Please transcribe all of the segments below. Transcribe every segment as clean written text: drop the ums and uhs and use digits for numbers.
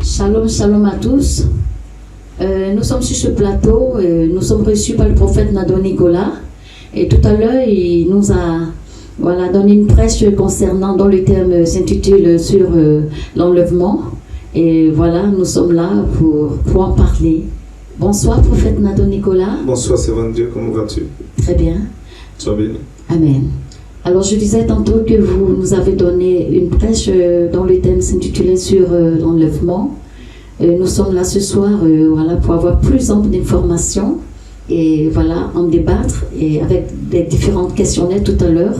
Shalom, shalom à tous. Nous sommes sur ce plateau, nous sommes reçus par le prophète Nadeau Nicolas. Et tout à l'heure, il nous a donné une prêche concernant, dont le thème s'intitule sur l'enlèvement. Et voilà, nous sommes là pour en parler. Bonsoir, prophète Nadeau Nicolas. Bonsoir, servante Dieu, comment vas-tu? Très bien. Sois béni. Amen. Alors, je disais tantôt que vous nous avez donné une prêche dont le thème s'intitulait sur l'enlèvement. Nous sommes là ce soir pour avoir plus d'informations et en débattre et avec des différentes questionnaires tout à l'heure.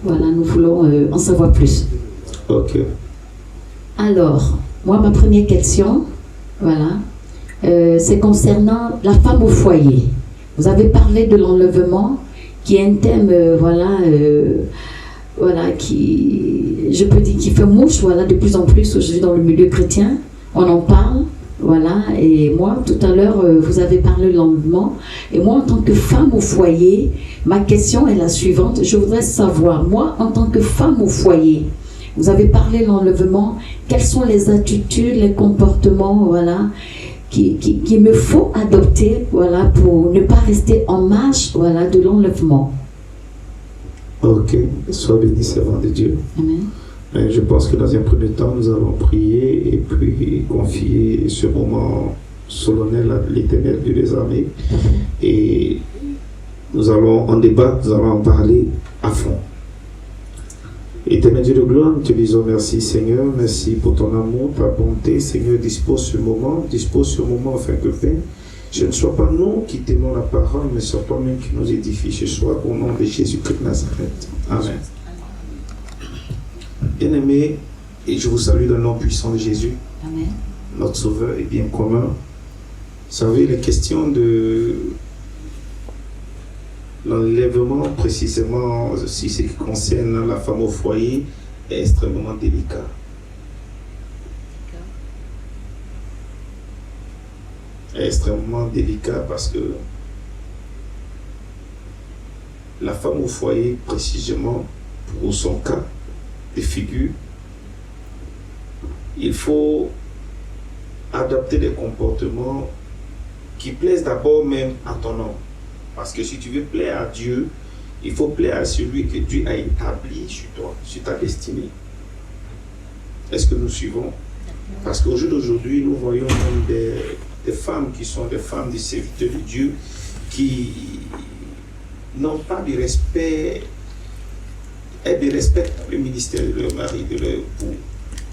Nous voulons en savoir plus. Ok. Alors, moi, ma première question, c'est concernant la femme au foyer. Vous avez parlé de l'enlèvement, qui est un thème, qui, je peux dire, qui fait mouche, de plus en plus aujourd'hui dans le milieu chrétien. On en parle, et moi, tout à l'heure, vous avez parlé de l'enlèvement. Et moi, en tant que femme au foyer, ma question est la suivante. Je voudrais savoir, moi, en tant que femme au foyer, vous avez parlé de l'enlèvement, quelles sont les attitudes, les comportements, qu'il me faut adopter, pour ne pas rester en marge, de l'enlèvement. Ok, sois béni, servant de Dieu. Amen. Je pense que dans un premier temps, nous allons prier et puis confier ce moment solennel à l'Éternel Dieu des armées. Et nous allons en débattre, nous allons en parler à fond. Éternel Dieu de gloire, nous te disons merci Seigneur, merci pour ton amour, ta bonté. Seigneur, dispose ce moment afin que ce ne soit pas nous qui t'aimons la parole, mais soit toi-même qui nous édifie ce soir au nom de Jésus-Christ de Nazareth. Amen. Bien-aimés, et je vous salue dans le nom puissant de Jésus, Amen. Notre Sauveur et bien commun. Vous savez, les questions de l'enlèvement, précisément, si ce qui concerne la femme au foyer, est extrêmement délicat. Est extrêmement délicat parce que la femme au foyer, précisément, pour son cas de figure, il faut adopter des comportements qui plaisent d'abord même à ton homme. Parce que si tu veux plaire à Dieu, il faut plaire à celui que Dieu a établi sur toi, sur ta destinée. Est-ce que nous suivons? Parce qu'au jour d'aujourd'hui, nous voyons même des femmes qui sont des femmes des serviteurs de Dieu qui n'ont pas de respect, elles ne respectent pas le ministère de leur mari, de leur époux.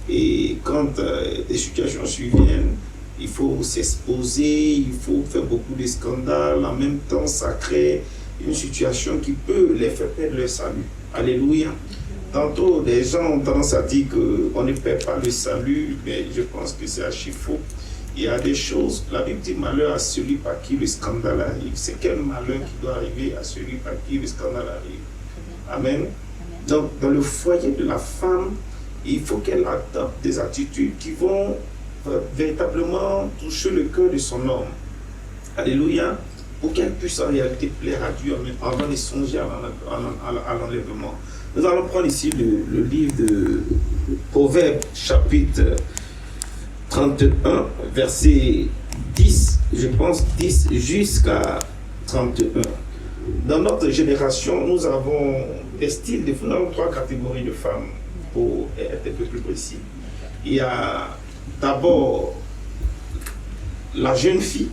Et quand des situations surviennent, il faut s'exposer, il faut faire beaucoup de scandales. En même temps, ça crée une situation qui peut les faire perdre leur salut. Alléluia. Tantôt, les gens ont tendance à dire qu'on ne perd pas le salut, mais je pense que c'est archi faux. Il y a des choses, la Bible dit malheur à celui par qui le scandale arrive. C'est quel malheur qui doit arriver à celui par qui le scandale arrive? Amen. Donc, dans le foyer de la femme, il faut qu'elle adopte des attitudes qui vont véritablement toucher le cœur de son homme. Alléluia. Pour qu'elle puisse en réalité plaire à Dieu avant de songer à l'enlèvement. Nous allons prendre ici le livre de Proverbes, chapitre 31, verset 10, je pense 10 jusqu'à 31. Dans notre génération, nous avons des styles, nous avons 3 catégories de femmes, pour être un peu plus précis. Il y a d'abord la jeune fille,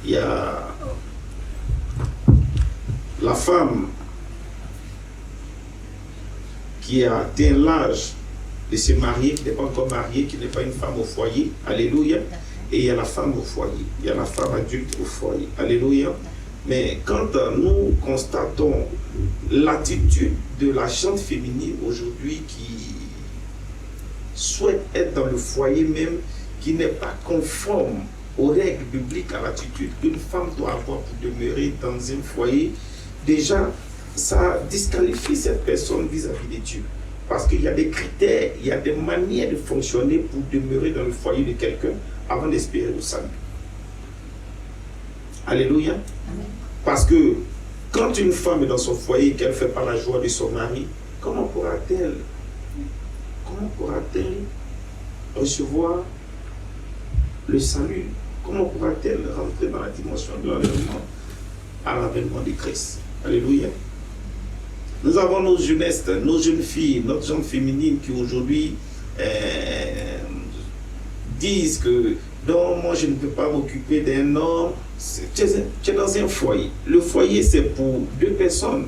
il y a la femme qui a atteint l'âge de se marier, qui n'est pas encore mariée, qui n'est pas une femme au foyer, alléluia, et il y a la femme au foyer, il y a la femme adulte au foyer, alléluia. Mais quand nous constatons l'attitude de la gente féminine aujourd'hui qui souhaite être dans le foyer même, qui n'est pas conforme aux règles bibliques, à l'attitude qu'une femme doit avoir pour demeurer dans un foyer, déjà, ça disqualifie cette personne vis-à-vis de Dieu. Parce qu'il y a des critères, il y a des manières de fonctionner pour demeurer dans le foyer de quelqu'un avant d'espérer au salut. Alléluia. Amen. Parce que quand une femme est dans son foyer et qu'elle ne fait pas la joie de son mari, comment pourra-t-elle comment pourra-t-elle recevoir le salut? Comment pourra-t-elle rentrer dans la dimension de l'enlèvement à l'avènement de Christ? Alléluia. Nous avons nos jeunesses, nos jeunes filles, notre jeune féminine qui aujourd'hui disent que non, moi je ne peux pas m'occuper d'un homme. Tu es dans un foyer. Le foyer c'est pour deux personnes.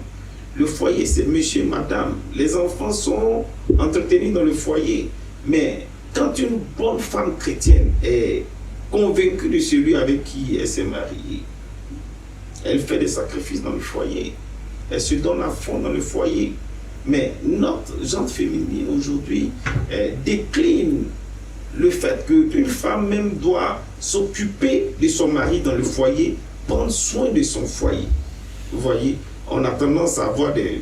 Le foyer c'est monsieur, madame. Les enfants sont entretenus dans le foyer. Mais quand une bonne femme chrétienne est convaincue de celui avec qui elle s'est mariée, elle fait des sacrifices dans le foyer. Elle se donne à fond dans le foyer. Mais notre gente féminine aujourd'hui décline le fait qu'une femme même doit s'occuper de son mari dans le foyer, prendre soin de son foyer. Vous voyez, on a tendance à avoir des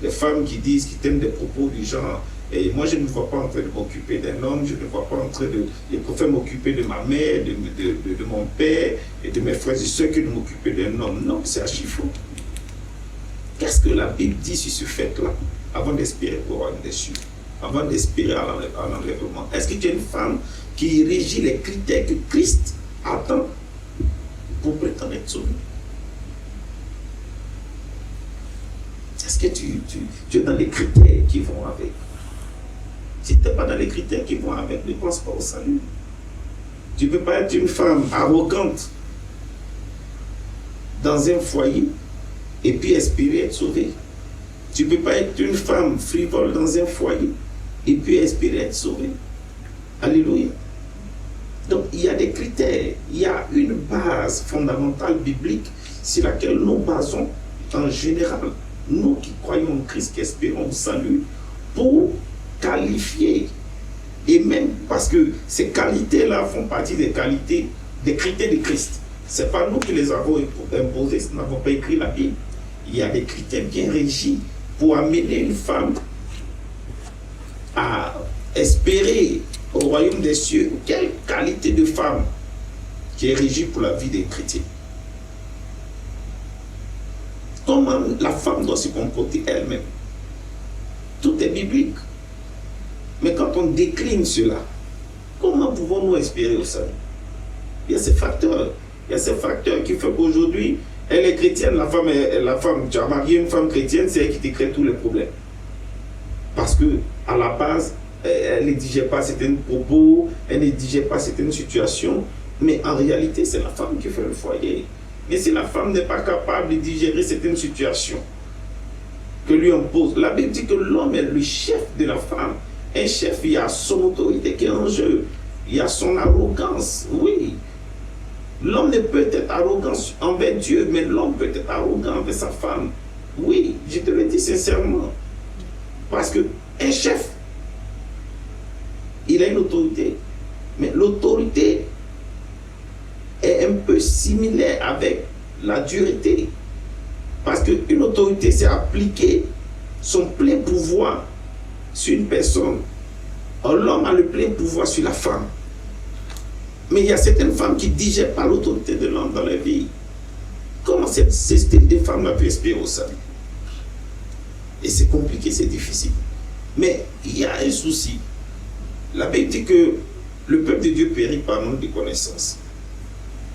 femmes qui disent, qui tiennent des propos du genre, et moi je ne me vois pas en train de m'occuper d'un homme, je ne me vois pas en train de... Je préfère m'occuper de ma mère, de mon père et de mes frères et soeurs que de m'occuper d'un homme. Non, c'est archi faux. Qu'est-ce que la Bible dit sur ce fait-là, avant d'espérer au royaume des cieux, avant d'espérer à l'enlèvement? Est-ce que tu es une femme qui régit les critères que Christ attend pour prétendre être sauvé? Est-ce que tu es dans les critères qui vont avec? Si tu n'es pas dans les critères qui vont avec, ne pense pas au salut. Tu ne peux pas être une femme arrogante dans un foyer et puis espérer être sauvée. Tu ne peux pas être une femme frivole dans un foyer et puis espérer être sauvée. Alléluia. Donc il y a des critères, il y a une base fondamentale biblique sur laquelle nous basons en général, nous qui croyons en Christ, qui espérons au salut, pour qualifier. Et même parce que ces qualités-là font partie des qualités, des critères de Christ. Ce n'est pas nous qui les avons imposés, nous n'avons pas écrit la Bible. Il y a des critères bien régis pour amener une femme à espérer au royaume des cieux. Quelle qualité de femme qui est régie pour la vie des chrétiens? Comment la femme doit se comporter elle-même? Tout est biblique. Mais quand on décline cela, comment pouvons-nous espérer au salut? Il y a ces facteurs. Il y a ces facteurs qui font qu'aujourd'hui, elle est chrétienne, la femme, tu as marié une femme chrétienne, c'est elle qui te crée tous les problèmes. Parce que à la base, elle ne digère pas certains propos, elle ne digère pas certaines situations, mais en réalité, c'est la femme qui fait le foyer. Mais si la femme n'est pas capable de digérer certaines situations que lui impose, la Bible dit que l'homme est le chef de la femme. Un chef, il y a son autorité qui est en jeu, il y a son arrogance, oui. L'homme ne peut être arrogant envers Dieu, mais l'homme peut être arrogant envers sa femme. Oui, je te le dis sincèrement. Parce qu'un chef, il a une autorité. Mais l'autorité est un peu similaire avec la dureté. Parce qu'une autorité, c'est appliquer son plein pouvoir sur une personne. Or, l'homme a le plein pouvoir sur la femme. Mais il y a certaines femmes qui ne digèrent pas l'autorité de l'homme dans leur vie. Comment ce style de femme a pu espérer au salut? Et c'est compliqué, c'est difficile. Mais il y a un souci. La Bible dit que le peuple de Dieu périt par manque de connaissance.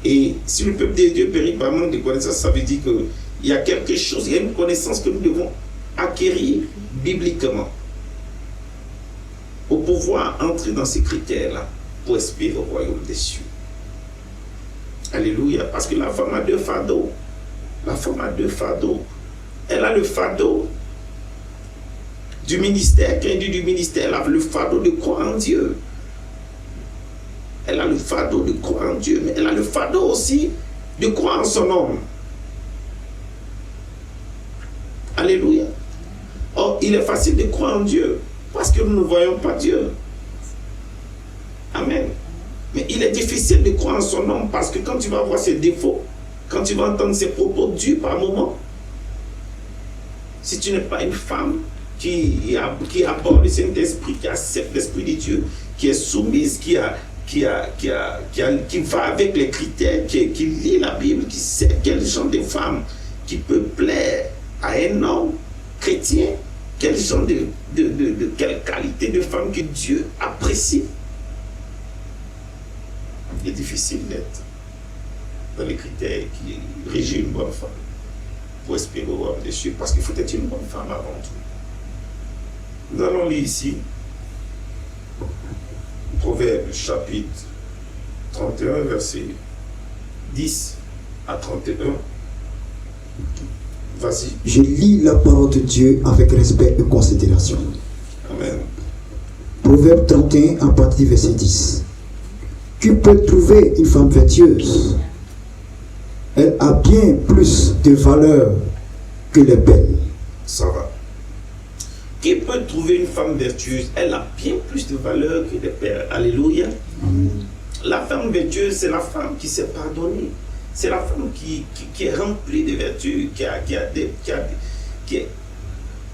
Et si le peuple de Dieu périt par manque de connaissance, ça veut dire qu'il y a quelque chose, il y a une connaissance que nous devons acquérir bibliquement pour pouvoir entrer dans ces critères-là pour espérer au royaume des cieux. Alléluia. Parce que la femme a deux fardeaux. La femme a deux fardeaux. Elle a le fardeau du ministère. Quand elle dit du ministère, elle a le fardeau de croire en Dieu. Elle a le fardeau de croire en Dieu, mais elle a le fardeau aussi de croire en son homme. Alléluia. Or, il est facile de croire en Dieu parce que nous ne voyons pas Dieu. Amen. Mais il est difficile de croire en son homme parce que quand tu vas voir ses défauts, quand tu vas entendre ses propos durs par moments, si tu n'es pas une femme qui aborde le Saint-Esprit, qui accepte l'Esprit de Dieu, qui est soumise, qui va avec les critères, qui lit la Bible, qui sait quel genre de femme qui peut plaire à un homme chrétien, quel genre de quelle qualité de femme que Dieu apprécie. Il est difficile d'être dans les critères qui régissent une bonne femme pour espérer au royaume des cieux, parce qu'il faut être une bonne femme avant tout. Nous allons lire ici Proverbe chapitre 31, verset 10 à 31. Vas-y. Je lis la parole de Dieu avec respect et considération. Amen. Proverbe 31 à partir du verset 10. Qui peut trouver une femme vertueuse? Elle a bien plus de valeur que les belles. Ça va. Qui peut trouver une femme vertueuse? Elle a bien plus de valeur que les pères. Alléluia. La femme vertueuse, c'est la femme qui s'est pardonnée. C'est la femme qui est remplie de vertus, je ne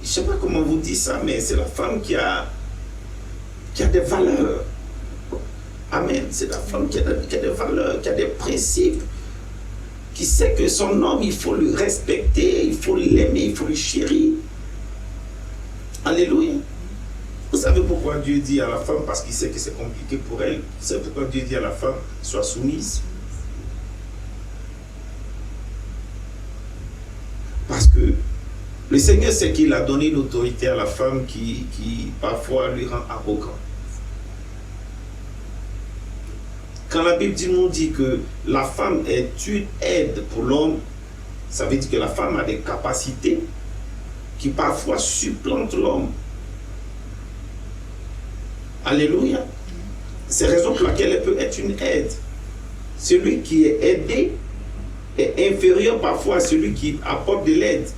sais pas comment vous dire ça, mais c'est la femme qui a des valeurs. Amen. C'est la femme qui a des valeurs, qui a des principes, qui sait que son homme, il faut le respecter, il faut l'aimer, il faut le chérir. Alléluia. Vous savez pourquoi Dieu dit à la femme? Parce qu'il sait que c'est compliqué pour elle. Vous savez pourquoi Dieu dit à la femme, sois soumise? Parce que le Seigneur sait qu'il a donné une autorité à la femme qui parfois lui rend arrogant. Quand la Bible nous dit que la femme est une aide pour l'homme, ça veut dire que la femme a des capacités qui parfois supplantent l'homme. Alléluia. C'est la raison pour laquelle elle peut être une aide. Celui qui est aidé est inférieur parfois à celui qui apporte de l'aide.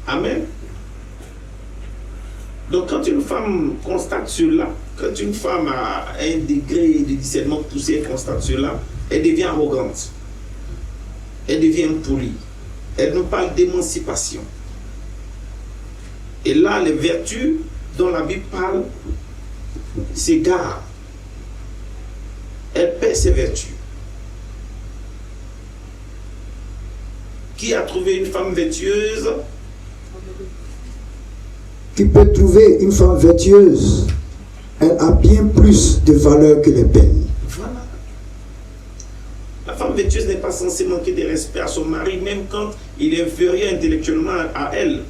Amen. Donc quand une femme constate cela, quand une femme a un degré de discernement poussé, elle constate cela, elle devient arrogante. Elle devient impolie. Elle nous parle d'émancipation. Et là, les vertus dont la Bible parle s'égarent. Elle perd ses vertus. Qui a trouvé une femme vertueuse? Qui peut trouver une femme vertueuse? Elle a bien plus de valeur que les belles. Voilà. La femme vertueuse n'est pas censée manquer de respect à son mari, même quand il est inférieur intellectuellement à elle.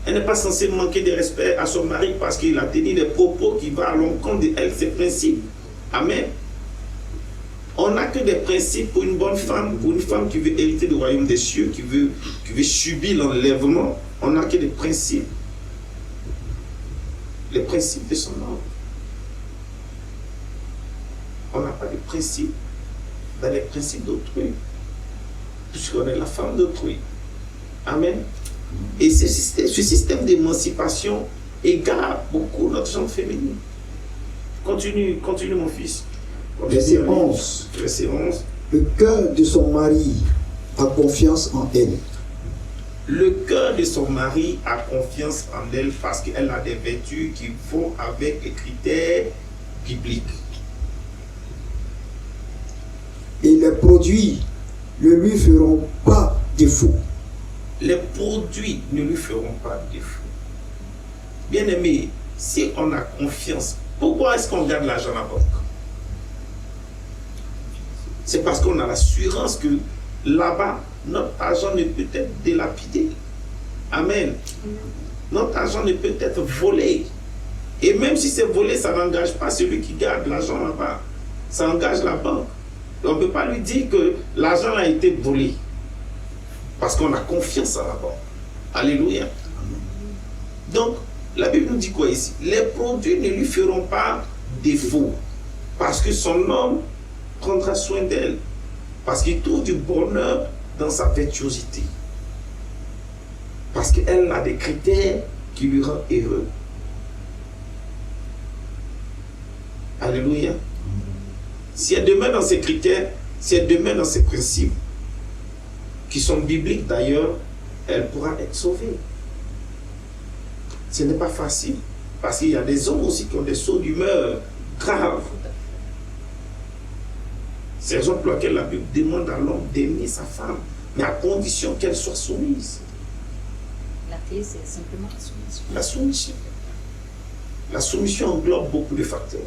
Elle n'est pas censée manquer de respect à son mari parce qu'il a tenu des propos qui vont à l'encontre de elle, ses principes. Amen. On n'a que des principes pour une bonne femme, pour une femme qui veut hériter du royaume des cieux, qui veut subir l'enlèvement. On n'a que des principes. Les principes de son homme. On n'a pas de principes dans les principes d'autrui, puisqu'on est la femme d'autrui. Amen. Et ce système d'émancipation égare beaucoup notre genre féminin. Continue mon fils. Verset 11. Verset 11. Le cœur de son mari a confiance en elle. Le cœur de son mari a confiance en elle parce qu'elle a des vertus qui vont avec les critères bibliques. Et les produits ne lui feront pas défaut. Les produits ne lui feront pas défaut. Bien-aimé, si on a confiance, pourquoi est-ce qu'on garde l'argent à la banque? C'est parce qu'on a l'assurance que là-bas, notre argent ne peut être dilapidé. Amen. Notre argent ne peut être volé. Et même si c'est volé, ça n'engage pas celui qui garde l'argent là-bas. Ça engage la banque. On ne peut pas lui dire que l'argent a été volé. Parce qu'on a confiance à la banque. Alléluia. Donc, la Bible nous dit quoi ici? Les produits ne lui feront pas défaut. Parce que son homme prendra soin d'elle. Parce qu'il trouve du bonheur dans sa virtuosité. Parce qu'elle a des critères qui lui rendent heureux. Alléluia. Si elle demeure dans ces critères, si elle demeure dans ces principes, qui sont bibliques d'ailleurs, elle pourra être sauvée. Ce n'est pas facile, parce qu'il y a des hommes aussi qui ont des sauts d'humeur graves. C'est la raison pour laquelle la Bible demande à l'homme d'aimer sa femme, mais à condition qu'elle soit soumise. La thèse, c'est simplement la soumission. La soumission. La soumission englobe beaucoup de facteurs.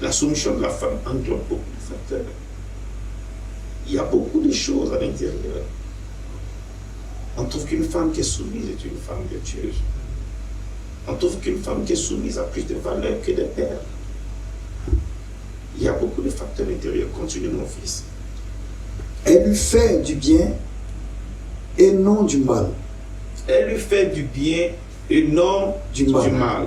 La soumission de la femme englobe beaucoup de facteurs. Il y a beaucoup de choses à l'intérieur. On trouve qu'une femme qui est soumise est une femme vertueuse. On trouve qu'une femme qui est soumise a plus de valeur que des pères. Il y a beaucoup de facteurs intérieurs. Continue, mon fils. Elle lui fait du bien et non du mal. Elle lui fait du bien et non Du du mal. mal.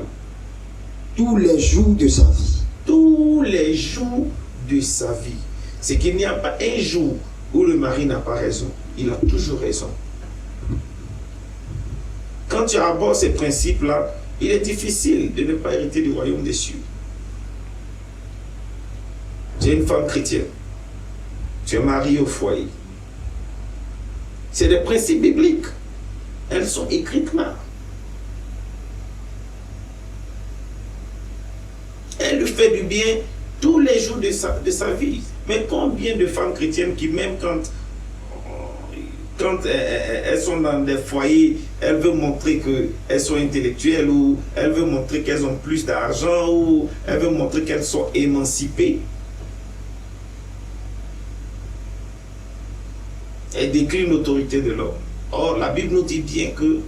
Tous les jours de sa vie. Tous les jours de sa vie. C'est qu'il n'y a pas un jour où le mari n'a pas raison. Il a toujours raison. Quand tu abordes ces principes-là, il est difficile de ne pas hériter du royaume des cieux. Tu es une femme chrétienne. Tu es mariée au foyer. C'est des principes bibliques. Elles sont écrites là. Elle lui fait du bien tous les jours de sa vie. Mais combien de femmes chrétiennes qui, même quand elles sont dans des foyers, elles veulent montrer qu'elles sont intellectuelles ou elles veulent montrer qu'elles ont plus d'argent ou elles veulent montrer qu'elles sont émancipées. Elles déclinent l'autorité de l'homme. Or, la Bible nous dit bien que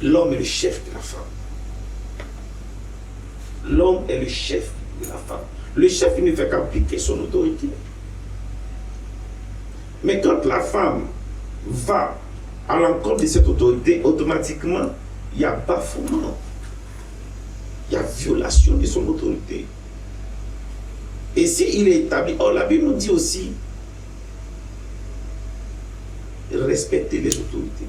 l'homme est le chef de la femme. L'homme est le chef de la femme. Le chef, il ne fait qu'appliquer son autorité. Mais quand la femme va à l'encontre de cette autorité, automatiquement, il y a bafouement. Il y a violation de son autorité. Et s'il est établi, or la Bible nous dit aussi, respecter les autorités.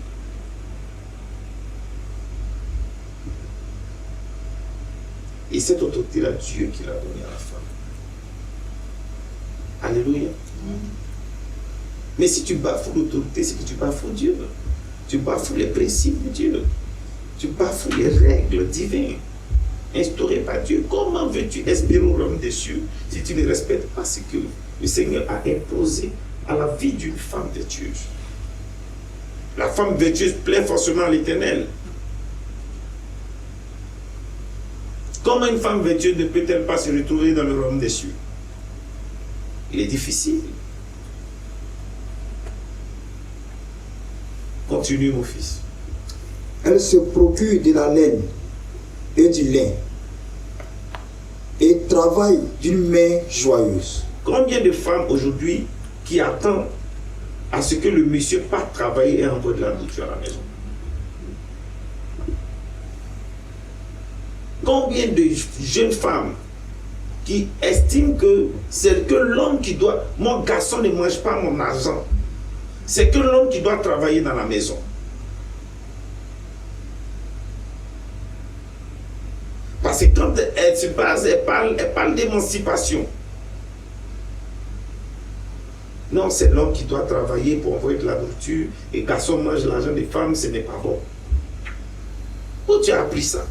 Et cette autorité-là, Dieu qui l'a donnée à la femme. Alléluia. Mais si tu bafoues l'autorité, c'est que tu bafoues Dieu. Tu bafoues les principes de Dieu. Tu bafoues les règles divines instaurées par Dieu. Comment veux-tu espérer au royaume des cieux si tu ne respectes pas ce que le Seigneur a imposé à la vie d'une femme vertueuse? La femme vertueuse plaît forcément à l'Éternel. Comment une femme vertueuse ne peut-elle pas se retrouver dans le royaume des cieux? Il est difficile. Continue, mon fils. Elle se procure de la laine et du lin et travaille d'une main joyeuse. Combien de femmes aujourd'hui qui attendent à ce que le monsieur parte travailler et envoie de la nourriture à la maison? Combien de jeunes femmes qui estiment que c'est que l'homme qui doit... Mon garçon ne mange pas mon argent. C'est que l'homme qui doit travailler dans la maison. Parce que quand elle se base, elle parle d'émancipation. Non, c'est l'homme qui doit travailler pour envoyer de la nourriture et le garçon mange l'argent des femmes, ce n'est pas bon. Où tu as appris ça?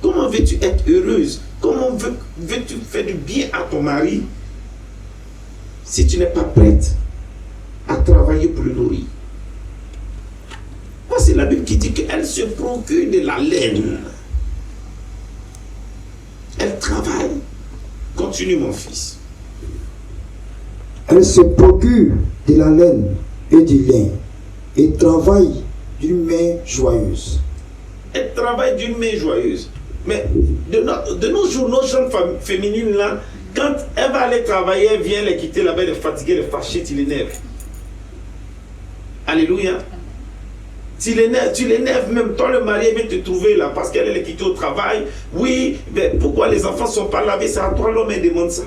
Comment veux-tu être heureuse? Comment veux-tu faire du bien à ton mari si tu n'es pas prête à travailler pour le nourrir? C'est la Bible qui dit qu'elle se procure de la laine. Elle travaille. Continue, mon fils. Elle se procure de la laine et du lin et travaille d'une main joyeuse. Elle travaille d'une main joyeuse. Mais de nos jours, nos jeunes femmes féminines là, quand elle va aller travailler, elle vient les quitter là-bas, elle est fatiguée, elle est fâchée, tu l'énerves. Alléluia. Tu l'énerves même, toi le mari vient te trouver là parce qu'elle est quittée au travail. Oui, mais pourquoi les enfants ne sont pas lavés? C'est à toi l'homme qui demande ça.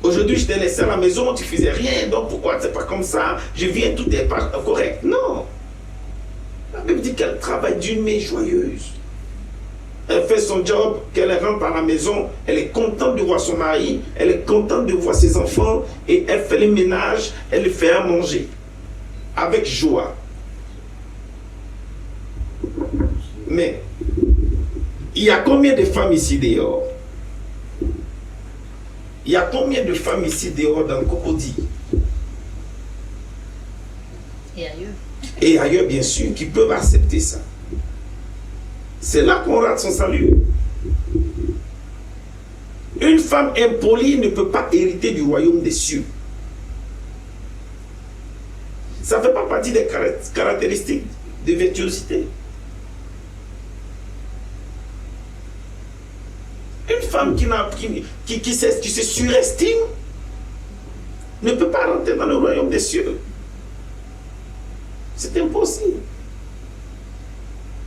Aujourd'hui, je t'ai laissé à la maison, tu faisais rien, donc pourquoi c'est pas comme ça? Je viens, tout est pas correct. Non. La Bible dit qu'elle travaille d'une main joyeuse. Elle fait son job, qu'elle rentre à la maison, elle est contente de voir son mari, elle est contente de voir ses enfants, et elle fait le ménage, elle les fait à manger. Avec joie. Mais, il y a combien de femmes ici dehors? Il y a combien de femmes ici dehors dans le Cocody? Et ailleurs. et ailleurs bien sûr, qui peuvent accepter ça. C'est là qu'on rate son salut. Une femme impolie ne peut pas hériter du royaume des cieux. Ça ne fait pas partie des caractéristiques de virtuosité. Une femme qui se surestime ne peut pas rentrer dans le royaume des cieux. C'est impossible.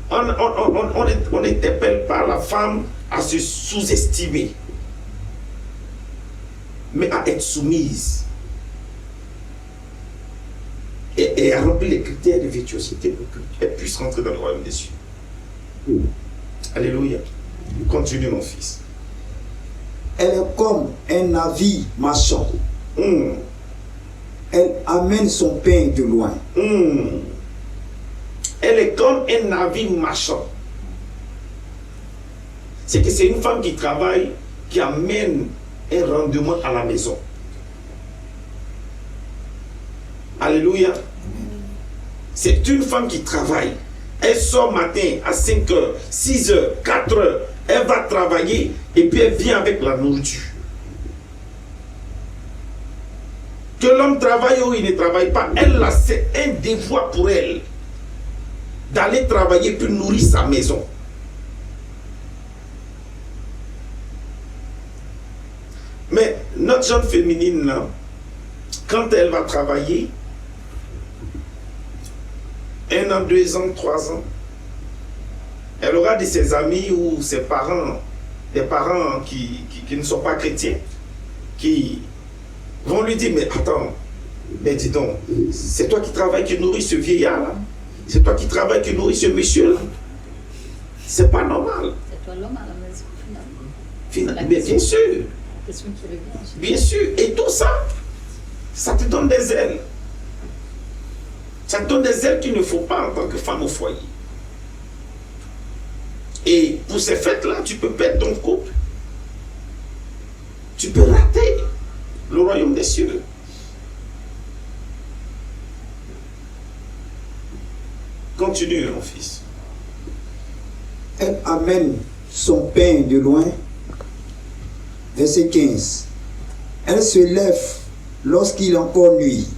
On n'interpelle pas la femme à se sous-estimer, mais à être soumise et à remplir les critères de virtuosité pour qu'elle puisse rentrer dans le royaume des cieux. Alléluia. Continue, mon fils. Elle est comme un navire marchand. Elle amène son pain de loin. Elle est comme un navire marchand. C'est que c'est une femme qui travaille, qui amène un rendement à la maison. Alléluia. C'est une femme qui travaille. Elle sort matin à 5 h, 6 h, 4 h. Elle va travailler et puis elle vient avec la nourriture. Que l'homme travaille ou il ne travaille pas, elle là, c'est un devoir pour elle d'aller travailler pour nourrir sa maison. Mais notre jeune féminine là, quand elle va travailler, 1 an, 2 ans, 3 ans, elle aura de ses amis ou ses parents, des parents qui ne sont pas chrétiens, qui vont lui dire, mais attends, mais dis donc, c'est toi qui travailles, qui nourris ce vieillard là, c'est toi qui travailles, qui nourris ce monsieur là. C'est pas normal. C'est toi l'homme à la maison, finalement. Mais bien sûr. Question qui revient. Bien sûr. Et tout ça, ça te donne des ailes. Ça te donne des ailes qu'il ne faut pas en tant que femme au foyer. Et pour ces fêtes-là, tu peux perdre ton couple. Tu peux rater le royaume des cieux. Continue, mon fils. Elle amène son pain de loin. Verset 15. Elle se lève lorsqu'il est encore nuit.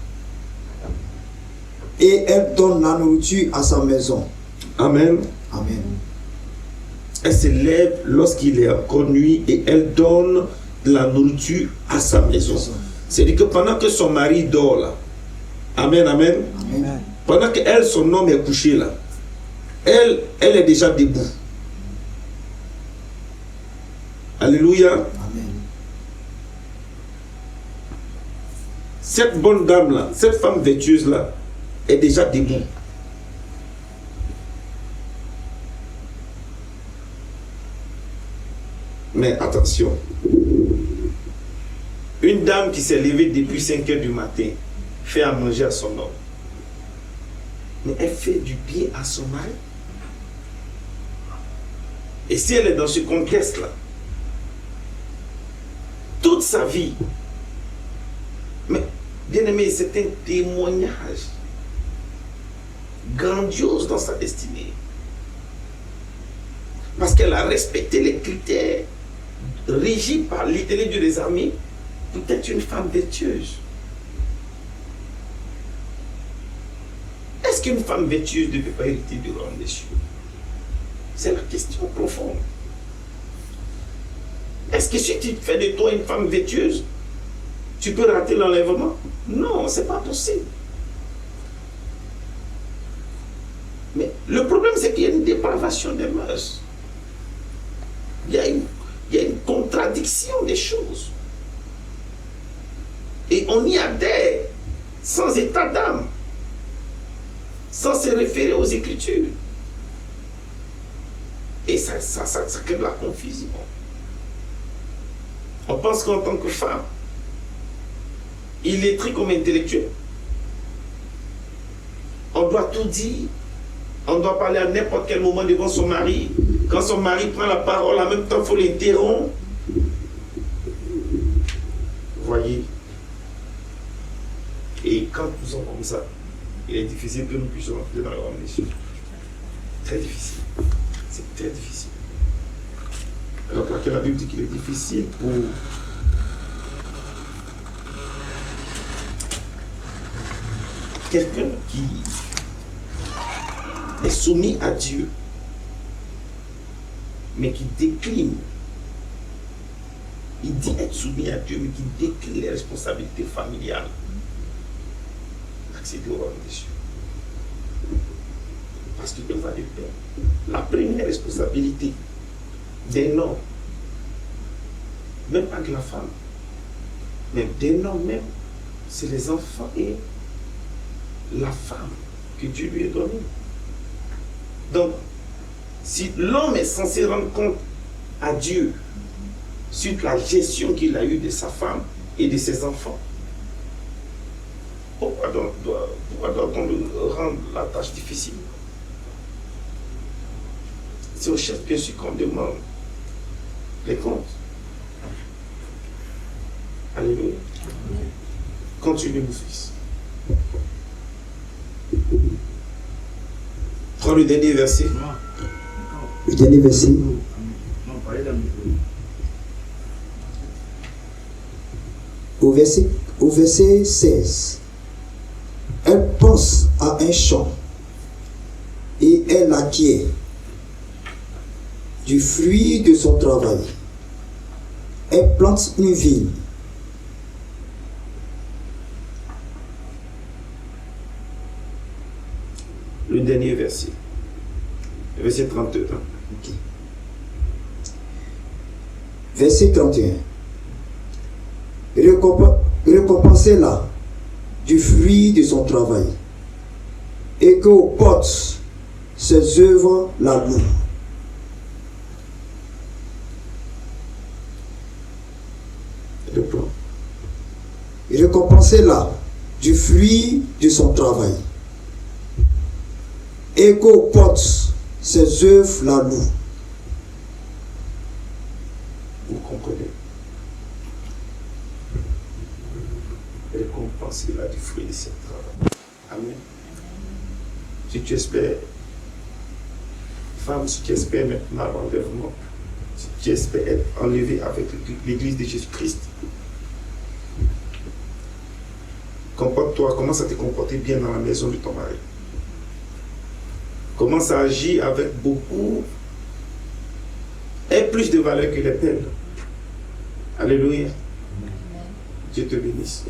Et elle donne la nourriture à sa maison. Amen. Amen. Elle se lève lorsqu'il est encore nuit et elle donne de la nourriture à sa maison. C'est-à-dire que pendant que son mari dort là, amen, amen, Amen. pendant que elle, son homme est couché là, elle est déjà debout. Alléluia. Amen. Cette bonne dame là, cette femme vertueuse là, est déjà debout. Mais attention, une dame qui s'est levée depuis 5 h du matin fait à manger à son homme. Mais elle fait du bien à son mari. Et si elle est dans ce contexte-là, toute sa vie, mais bien aimé, c'est un témoignage grandiose dans sa destinée. Parce qu'elle a respecté les critères régis par l'Éternel Dieu des armées pour être une femme vertueuse. Est-ce qu'une femme vertueuse ne peut pas hériter du royaume des cieux? C'est la question profonde. Est-ce que si tu fais de toi une femme vertueuse, tu peux rater l'enlèvement? Non, c'est pas possible. Mais le problème, c'est qu'il y a une dépravation des mœurs. Il y a une contradiction des choses. Et on y adhère sans état d'âme, sans se référer aux Écritures. Et ça crée de la confusion. On pense qu'en tant que femme, illettrée comme intellectuelle, on doit tout dire. On doit parler à n'importe quel moment devant son mari. Quand son mari prend la parole, en même temps, il faut l'interrompre. Voyez. Et quand nous sommes comme ça, il est difficile que nous puissions entrer dans le royaume des cieux. Très difficile. C'est très difficile. Alors que la Bible dit qu'il est difficile pour quelqu'un qui est soumis à Dieu, mais qui décline. Il dit être soumis à Dieu, mais qui décline les responsabilités familiales. Accéder au royaume des cieux. Parce qu'il va de pair. La première responsabilité d'un homme, même pas de la femme, mais d'un homme même, c'est les enfants et la femme que Dieu lui a donnée. Donc, si l'homme est censé rendre compte à Dieu sur la gestion qu'il a eue de sa femme et de ses enfants, pourquoi doit-on lui rendre la tâche difficile? C'est au chef bien sûr qu'on demande les comptes. Alléluia. Continue, mon fils. Prends le dernier verset. Le dernier verset. Au verset 16. Elle pense à un champ et elle acquiert du fruit de son travail. Elle plante une vigne. Le dernier verset. Verset 32. Okay. Verset 31. Récompensez-la du fruit de son travail et que porte ses œuvres la louent. Le plan. Récompensez-la du fruit de son travail et que porte ses œuvres la louent. Vous comprenez? Récompensez-la du fruit de son travail. Amen. Si tu espères, femme, si tu espères maintenant l'enlèvement, si tu espères être enlevé avec l'église de Jésus-Christ, comporte-toi, commence à te comporter bien dans la maison de ton mari. Commence à agir avec beaucoup et plus de valeur que les perles. Alléluia. Dieu te bénisse.